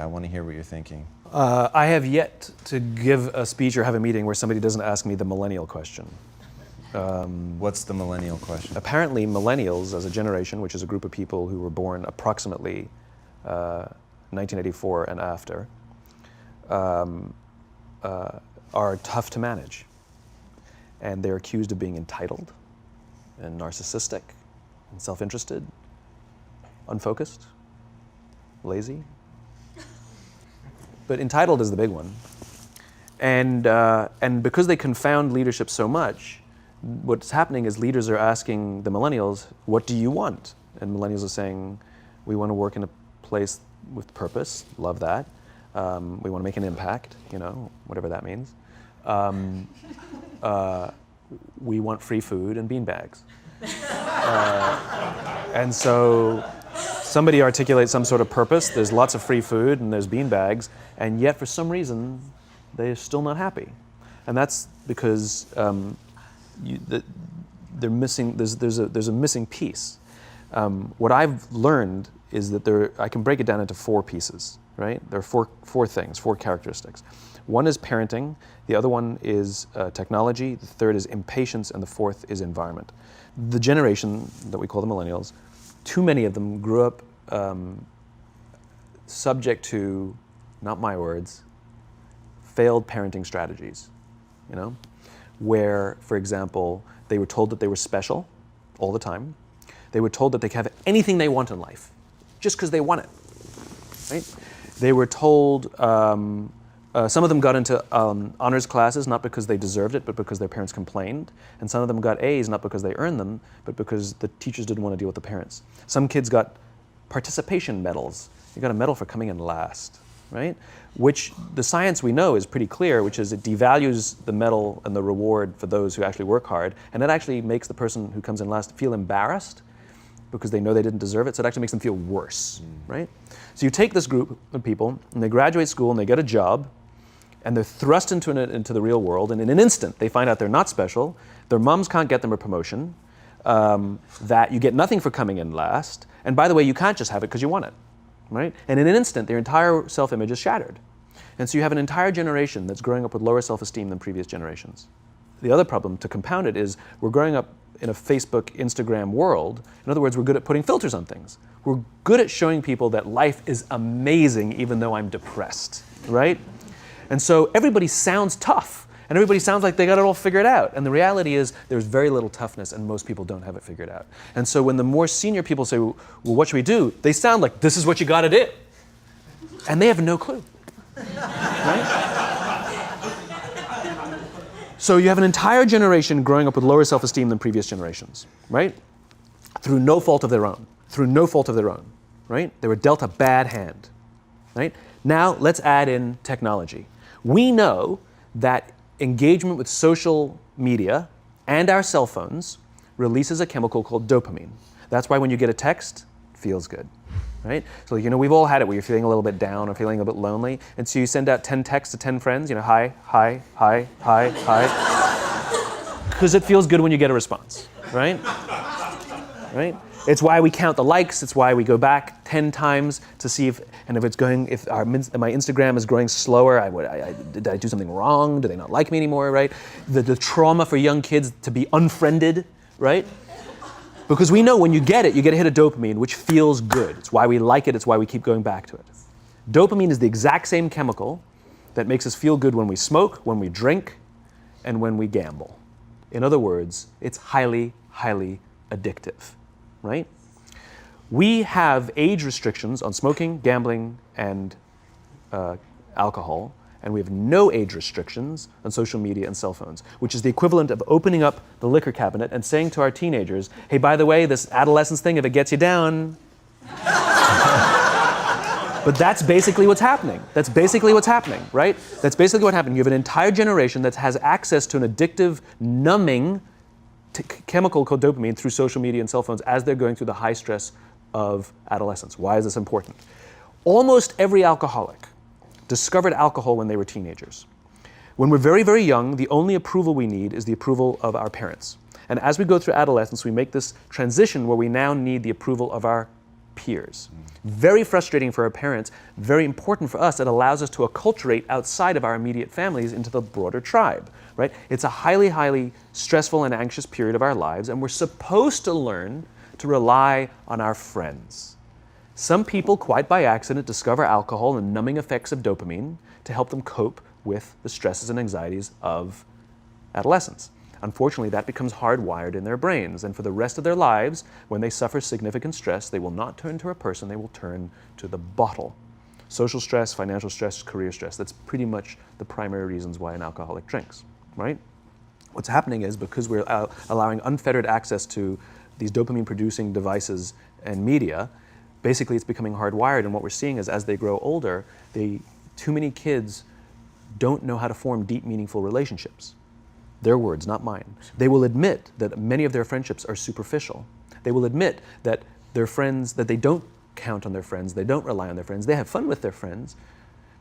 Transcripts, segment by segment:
want to hear what you're thinking. I have yet to give a speech or have a meeting where somebody doesn't ask me the millennial question. What's the millennial question? Apparently, millennials as a generation, which is a group of people who were born approximately 1984 and after, are tough to manage. And they're accused of being entitled and narcissistic and self-interested, unfocused, lazy. But entitled is the big one. And because they confound leadership so much, what's happening is leaders are asking the millennials, what do you want? And millennials are saying, we want to work in a place with purpose, love that. We want to make an impact, whatever that means. We want free food and beanbags. And so somebody articulates some sort of purpose, there's lots of free food and there's beanbags, and yet for some reason, they're still not happy. And that's because they're missing, there's a missing piece. What I've learned is that I can break it down into 4 pieces, right? There are four things, 4 characteristics. One is parenting, the other one is technology, the third is impatience, and the fourth is environment. The generation that we call the millennials, too many of them grew up subject to, not my words, failed parenting strategies, where, for example, they were told that they were special all the time. They were told that they could have anything they want in life, just because they want it, right? They were told, some of them got into honors classes, not because they deserved it, but because their parents complained. And some of them got A's, not because they earned them, but because the teachers didn't want to deal with the parents. Some kids got participation medals. You got a medal for coming in last, right? Which the science we know is pretty clear, which is it devalues the medal and the reward for those who actually work hard. And it actually makes the person who comes in last feel embarrassed because they know they didn't deserve it. So it actually makes them feel worse, right? So you take this group of people and they graduate school and they get a job, and they're thrust into the real world, and in an instant, they find out they're not special, their moms can't get them a promotion, that you get nothing for coming in last, and by the way, you can't just have it because you want it, right? And in an instant, their entire self-image is shattered. And so you have an entire generation that's growing up with lower self-esteem than previous generations. The other problem, to compound it, is we're growing up in a Facebook, Instagram world. In other words, we're good at putting filters on things. We're good at showing people that life is amazing even though I'm depressed, right? And so everybody sounds tough, and everybody sounds like they got it all figured out. And the reality is there's very little toughness, and most people don't have it figured out. And so when the more senior people say, well, what should we do? They sound like, this is what you got to do. And they have no clue, right? So you have an entire generation growing up with lower self-esteem than previous generations, right? Through no fault of their own, right? They were dealt a bad hand, right? Now let's add in technology. We know that engagement with social media and our cell phones releases a chemical called dopamine. That's why when you get a text, it feels good, right? So we've all had it where you're feeling a little bit down or feeling a bit lonely, and so you send out 10 texts to 10 friends, hi, hi, hi, hi, hi, because it feels good when you get a response, right? Right? It's why we count the likes. It's why we go back 10 times to see if my Instagram is growing slower, did I do something wrong? Do they not like me anymore, right? The trauma for young kids to be unfriended, right? Because we know when you get a hit of dopamine, which feels good. It's why we like it. It's why we keep going back to it. Dopamine is the exact same chemical that makes us feel good when we smoke, when we drink, and when we gamble. In other words, it's highly, highly addictive. Right? We have age restrictions on smoking, gambling, and alcohol, and we have no age restrictions on social media and cell phones, which is the equivalent of opening up the liquor cabinet and saying to our teenagers, hey, by the way, this adolescence thing, if it gets you down. But that's basically what's happening. Right? That's basically what happened. You have an entire generation that has access to an addictive, numbing chemical called dopamine through social media and cell phones as they're going through the high stress of adolescence. Why is this important? Almost every alcoholic discovered alcohol when they were teenagers. When we're very, very young, the only approval we need is the approval of our parents. And as we go through adolescence, we make this transition where we now need the approval of our peers. Very frustrating for our parents, very important for us. It allows us to acculturate outside of our immediate families into the broader tribe, right? It's a highly, highly stressful and anxious period of our lives, and we're supposed to learn to rely on our friends. Some people, quite by accident, discover alcohol and numbing effects of dopamine to help them cope with the stresses and anxieties of adolescence. Unfortunately, that becomes hardwired in their brains, and for the rest of their lives, when they suffer significant stress, they will not turn to a person, they will turn to the bottle. Social stress, financial stress, career stress, that's pretty much the primary reasons why an alcoholic drinks, right? What's happening is because we're allowing unfettered access to these dopamine-producing devices and media, basically it's becoming hardwired, and what we're seeing is as they grow older, too many kids don't know how to form deep, meaningful relationships. Their words, not mine. They will admit that many of their friendships are superficial. They will admit that their friends, that they don't count on their friends, they don't rely on their friends, they have fun with their friends,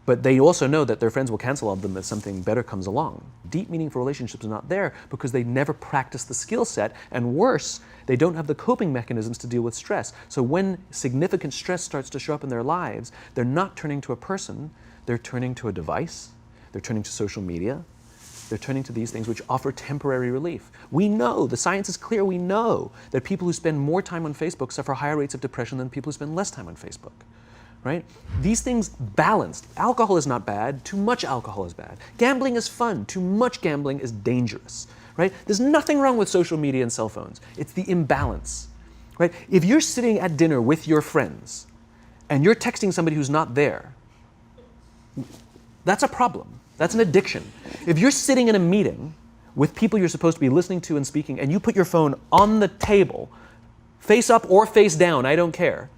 but they also know that their friends will cancel on them if something better comes along. Deep, meaningful relationships are not there because they never practice the skill set, and worse, they don't have the coping mechanisms to deal with stress. So when significant stress starts to show up in their lives, they're not turning to a person, they're turning to a device, they're turning to social media, they're turning to these things which offer temporary relief. We know, the science is clear, we know that people who spend more time on Facebook suffer higher rates of depression than people who spend less time on Facebook, right? These things balanced. Alcohol is not bad, too much alcohol is bad. Gambling is fun, too much gambling is dangerous, right? There's nothing wrong with social media and cell phones. It's the imbalance, right? If you're sitting at dinner with your friends and you're texting somebody who's not there, that's a problem. That's an addiction. If you're sitting in a meeting with people you're supposed to be listening to and speaking, and you put your phone on the table, face up or face down, I don't care,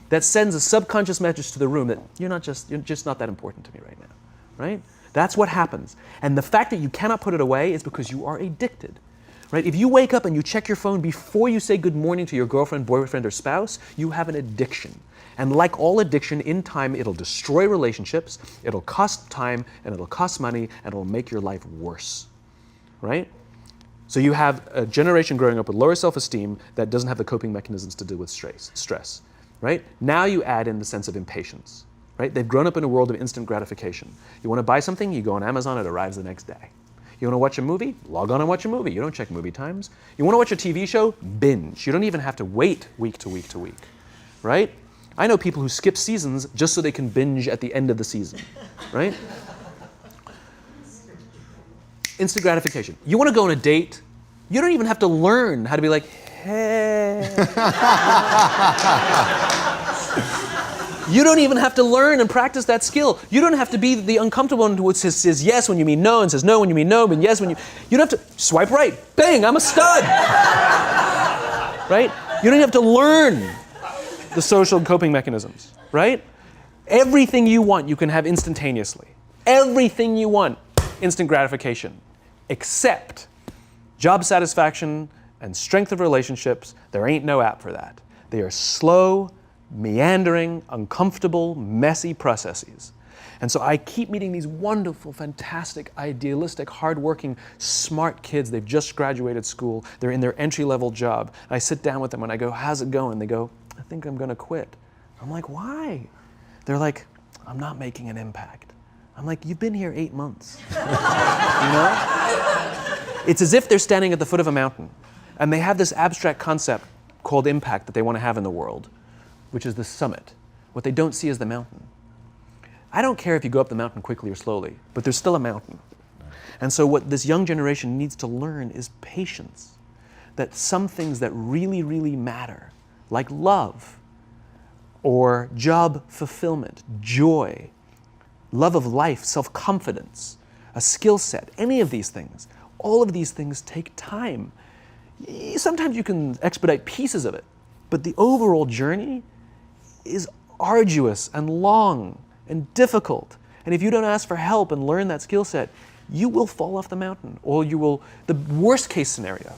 that sends a subconscious message to the room that you're just not that important to me right now, right? That's what happens. And the fact that you cannot put it away is because you are addicted, right? If you wake up and you check your phone before you say good morning to your girlfriend, boyfriend, or spouse, you have an addiction. And like all addiction, in time, it'll destroy relationships, it'll cost time, and it'll cost money, and it'll make your life worse, right? So you have a generation growing up with lower self-esteem that doesn't have the coping mechanisms to deal with stress, right? Now you add in the sense of impatience, right? They've grown up in a world of instant gratification. You want to buy something, you go on Amazon, it arrives the next day. You want to watch a movie? Log on and watch a movie. You don't check movie times. You want to watch a TV show? Binge. You don't even have to wait week to week to week, right? I know people who skip seasons just so they can binge at the end of the season, right? Instant gratification. You want to go on a date? You don't even have to learn how to be like, hey. You don't even have to learn and practice that skill. You don't have to be the uncomfortable one who says yes when you mean no and says no when you mean no, but yes when you... You don't have to swipe right. Bang, I'm a stud. Right? You don't have to learn the social coping mechanisms, right? Everything you want, you can have instantaneously. Everything you want, instant gratification. Except job satisfaction and strength of relationships, there ain't no app for that. They are slow, meandering, uncomfortable, messy processes. And so I keep meeting these wonderful, fantastic, idealistic, hardworking, smart kids. They've just graduated school. They're in their entry-level job. I sit down with them and I go, how's it going? They go, I think I'm going to quit. I'm like, why? They're like, I'm not making an impact. I'm like, you've been here 8 months. You know? It's as if they're standing at the foot of a mountain and they have this abstract concept called impact that they want to have in the world, which is the summit. What they don't see is the mountain. I don't care if you go up the mountain quickly or slowly, but there's still a mountain. And so what this young generation needs to learn is patience. That some things that really, really matter, like love, or job fulfillment, joy, love of life, self-confidence, a skill set, any of these things, all of these things take time. Sometimes you can expedite pieces of it, but the overall journey is arduous and long and difficult. And if you don't ask for help and learn that skill set, you will fall off the mountain, or you will, the worst case scenario,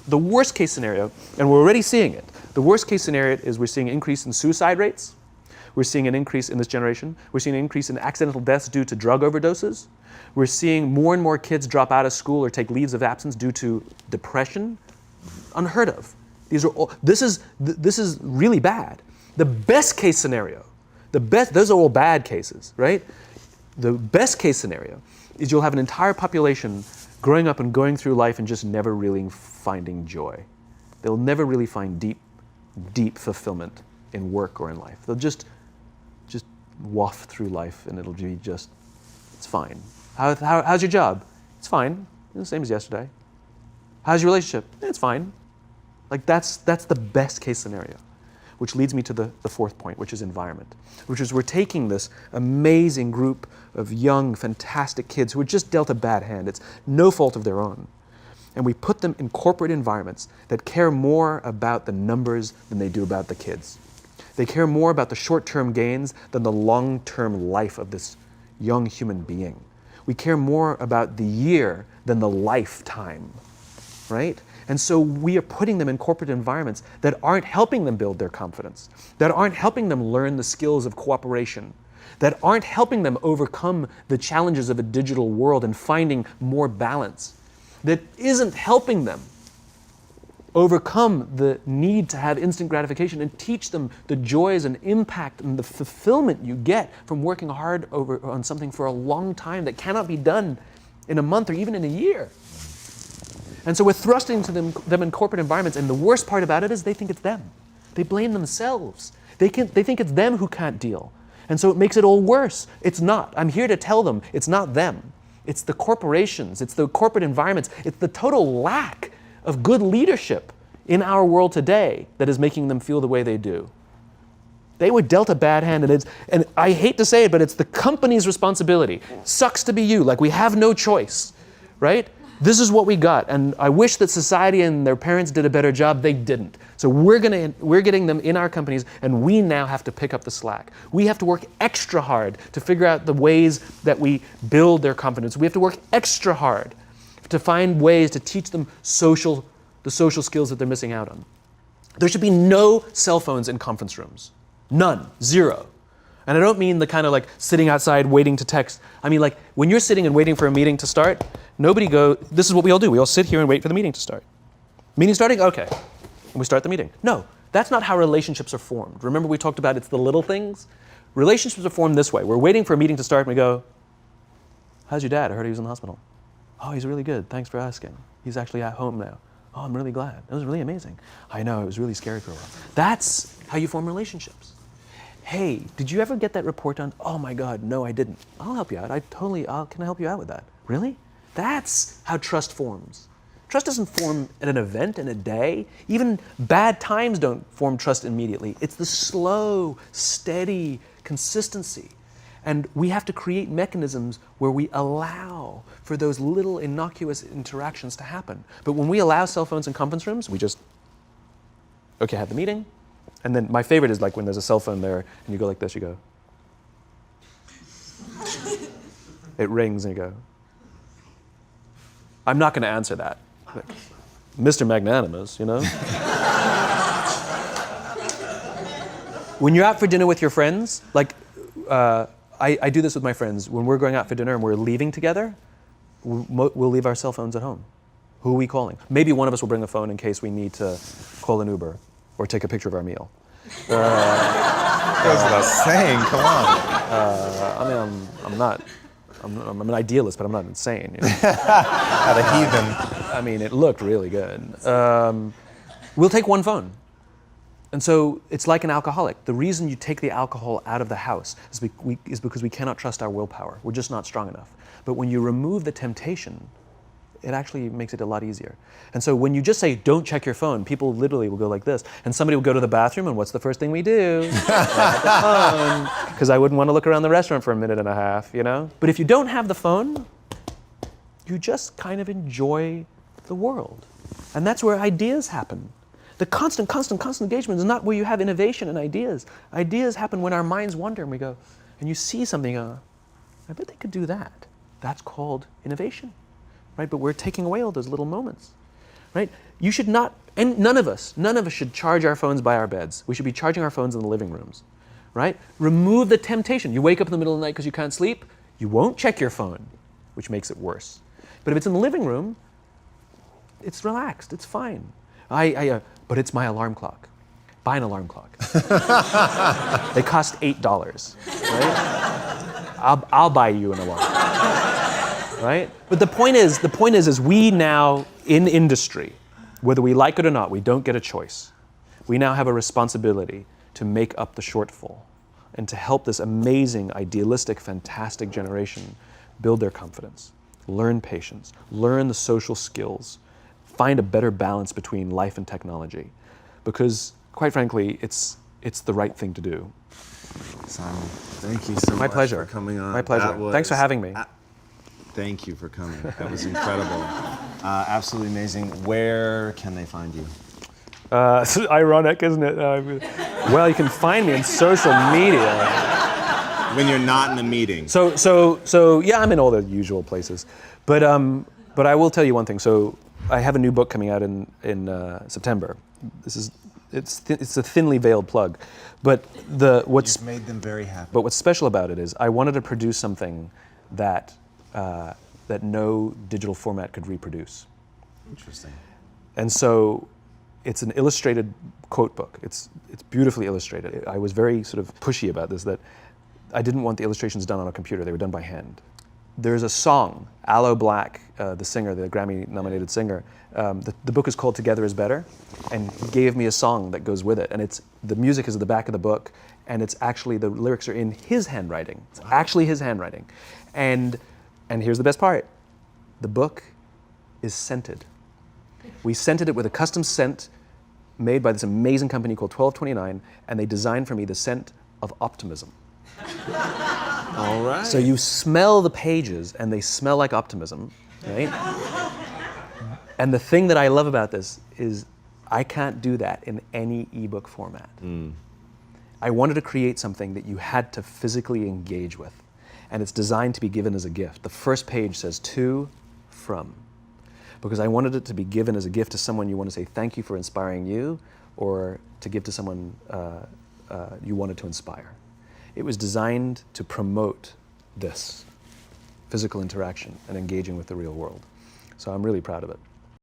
and we're already seeing it, the worst case scenario is we're seeing an increase in suicide rates, we're seeing an increase in this generation, we're seeing an increase in accidental deaths due to drug overdoses, we're seeing more and more kids drop out of school or take leaves of absence due to depression, unheard of. These are all, this is really bad. The best case scenario, those are all bad cases, right? The best case scenario is you'll have an entire population growing up and going through life and just never really finding joy. They'll never really find deep fulfillment in work or in life. They'll just waft through life and it'll be just, it's fine. How's your job? It's fine. The same as yesterday. How's your relationship? It's fine. Like that's the best case scenario, which leads me to the fourth point, which is environment, which is we're taking this amazing group of young, fantastic kids who are just dealt a bad hand. It's no fault of their own. And we put them in corporate environments that care more about the numbers than they do about the kids. They care more about the short-term gains than the long-term life of this young human being. We care more about the year than the lifetime, right? And so we are putting them in corporate environments that aren't helping them build their confidence, that aren't helping them learn the skills of cooperation, that aren't helping them overcome the challenges of a digital world and finding more balance, that isn't helping them overcome the need to have instant gratification and teach them the joys and impact and the fulfillment you get from working hard on something for a long time that cannot be done in a month or even in a year. And so we're thrusting to them in corporate environments, and the worst part about it is they think it's them. They blame themselves. They think it's them who can't deal. And so it makes it all worse. It's not. I'm here to tell them it's not them. It's the corporations, it's the corporate environments, it's the total lack of good leadership in our world today that is making them feel the way they do. They were dealt a bad hand, and I hate to say it, but it's the company's responsibility. Sucks to be you, like we have no choice, right? This is what we got, and I wish that society and their parents did a better job. They didn't. So we're getting them in our companies, and we now have to pick up the slack. We have to work extra hard to figure out the ways that we build their confidence. We have to work extra hard to find ways to teach them the social skills that they're missing out on. There should be no cell phones in conference rooms. None. Zero. And I don't mean the kind of like sitting outside waiting to text. I mean like when you're sitting and waiting for a meeting to start, this is what we all do. We all sit here and wait for the meeting to start. Meeting starting? Okay. And we start the meeting. No, that's not how relationships are formed. Remember we talked about it's the little things? Relationships are formed this way. We're waiting for a meeting to start and we go, how's your dad? I heard he was in the hospital. Oh, he's really good. Thanks for asking. He's actually at home now. Oh, I'm really glad. It was really amazing. I know, it was really scary for a while. That's how you form relationships. Hey, did you ever get that report done? Oh my God, no, I didn't. I'll help you out. Can I help you out with that? Really? That's how trust forms. Trust doesn't form at an event in a day. Even bad times don't form trust immediately. It's the slow, steady consistency. And we have to create mechanisms where we allow for those little innocuous interactions to happen. But when we allow cell phones in conference rooms, we just, okay, have the meeting. And then my favorite is like when there's a cell phone there and you go like this, you go. It rings and you go. I'm not going to answer that. Like, Mr. Magnanimous, you know? When you're out for dinner with your friends, like, I do this with my friends. When we're going out for dinner and we're leaving together, we'll leave our cell phones at home. Who are we calling? Maybe one of us will bring a phone in case we need to call an Uber or take a picture of our meal. That goes without saying, come on. I'm an idealist, but I'm not insane. You know? At a heathen. I mean, it looked really good. We'll take one phone. And so it's like an alcoholic. The reason you take the alcohol out of the house is because we cannot trust our willpower. We're just not strong enough. But when you remove the temptation, it actually makes it a lot easier. And so when you just say, don't check your phone, people literally will go like this. And somebody will go to the bathroom, and what's the first thing we do? The phone. Because I wouldn't want to look around the restaurant for a minute and a half, you know? But if you don't have the phone, you just kind of enjoy the world. And that's where ideas happen. The constant engagement is not where you have innovation and ideas. Ideas happen when our minds wander and we go, and you see something, I bet they could do that. That's called innovation, right? But we're taking away all those little moments, right? You should not, and none of us should charge our phones by our beds. We should be charging our phones in the living rooms, right? Remove the temptation. You wake up in the middle of the night because you can't sleep, you won't check your phone, which makes it worse. But if it's in the living room, it's relaxed, it's fine. But it's my alarm clock. buy an alarm clock. They cost $8, right? I'll buy you an alarm clock, right? But the point is we now, in industry, whether we like it or not, we don't get a choice. We now have a responsibility to make up the shortfall and to help this amazing, idealistic, fantastic generation build their confidence, learn patience, learn the social skills, find a better balance between life and technology. Because, quite frankly, it's the right thing to do. Simon, thank you so much pleasure. for coming on. My pleasure. Thanks for having me. Thank you for coming. That was incredible. Absolutely amazing. Where can they find you? It's ironic, isn't it? Well, you can find me on social media. When you're not in a meeting. So yeah, I'm in all the usual places. But I will tell you one thing. So I have a new book coming out in September. It's a thinly veiled plug, but You've made them very happy. But what's special about it is I wanted to produce something that no digital format could reproduce. Interesting. And so it's an illustrated quote book. It's beautifully illustrated. I was very sort of pushy about this, that I didn't want the illustrations done on a computer. They were done by hand. There's a song, Aloe Black, the singer, the Grammy-nominated singer, the book is called Together is Better, and he gave me a song that goes with it. And the music is at the back of the book, and it's actually, the lyrics are in his handwriting. It's actually his handwriting. And here's the best part. The book is scented. We scented it with a custom scent made by this amazing company called 1229, and they designed for me the scent of optimism. All right. So you smell the pages, and they smell like optimism, right? And the thing that I love about this is I can't do that in any ebook format. I wanted to create something that you had to physically engage with, and it's designed to be given as a gift. The first page says to, from, because I wanted it to be given as a gift to someone you want to say thank you for inspiring you, or to give to someone you wanted to inspire. It was designed to promote this physical interaction and engaging with the real world. So I'm really proud of it.